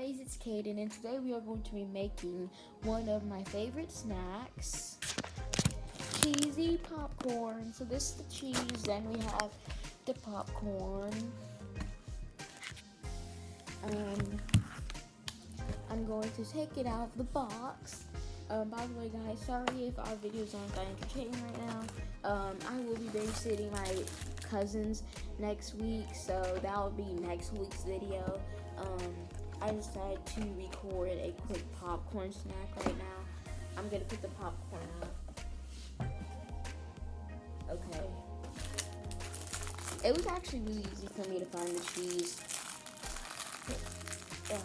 guys, it's Kaden, and today we are going to be making one of my favorite snacks, cheesy popcorn. So this is the cheese, then we have the popcorn. I'm going to take it out of the box. By the way, guys, sorry if our videos aren't that entertaining right now. I will be babysitting my cousins next week, so that will be next week's video. I decided to record a quick popcorn snack right now. I'm gonna put the popcorn out. Okay. It was actually really easy for me to find the cheese. Yeah.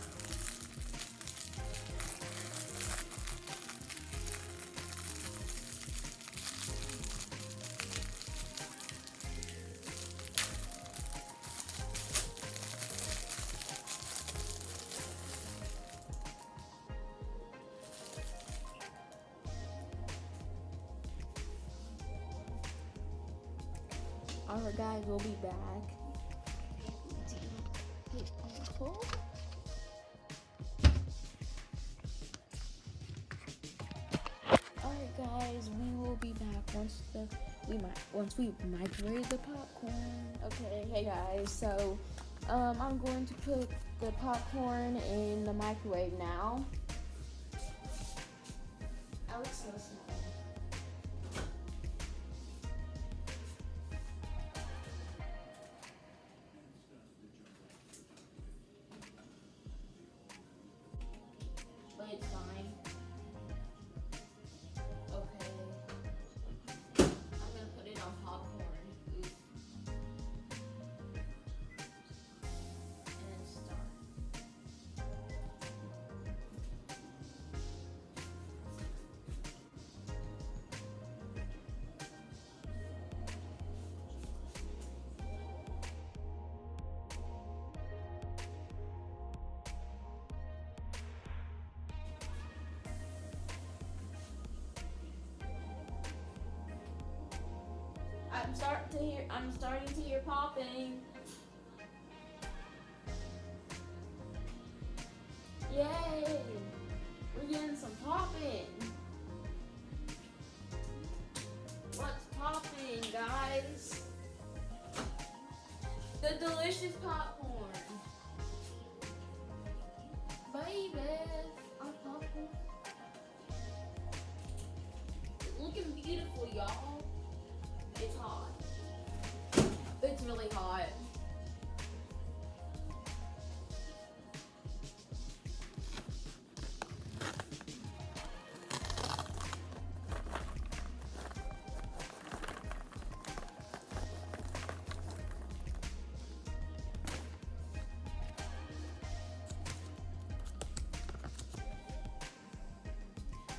Alright guys, we'll be back. Alright guys, we will be back once we microwave the popcorn. Okay, hey guys, so I'm going to put the popcorn in the microwave now. I look so small. But it's fine. Okay. I'm gonna put it on popcorn. Oof. And then start. I'm starting to hear popping. Yay! We're getting some popping. What's popping, guys? The delicious popcorn. Baby, our popcorn. It's looking beautiful, y'all. It's hot. It's really hot.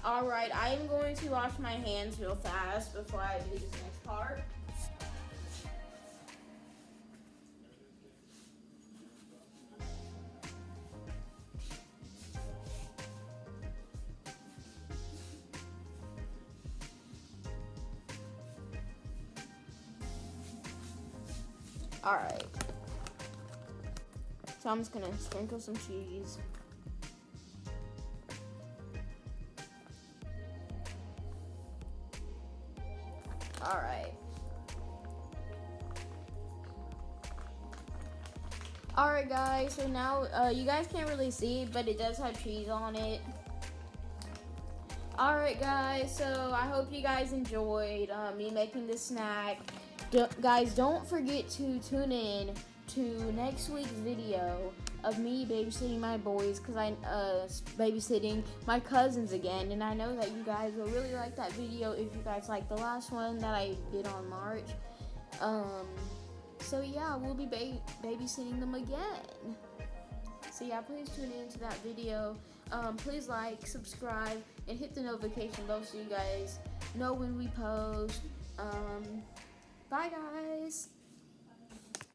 Alright, I am going to wash my hands real fast before I do this next part. Alright. So I'm just gonna sprinkle some cheese. Alright. Alright guys, so now you guys can't really see it, but it does have cheese on it. Alright guys, so I hope you guys enjoyed me making this snack. Guys, don't forget to tune in to next week's video of me babysitting my boys, because I'm babysitting my cousins again, and I know that you guys will really like that video if you guys like the last one that I did on March. So yeah, we'll be babysitting them again. So yeah, please tune in to that video. Please like, subscribe, and hit the notification bell so you guys know when we post. Bye guys.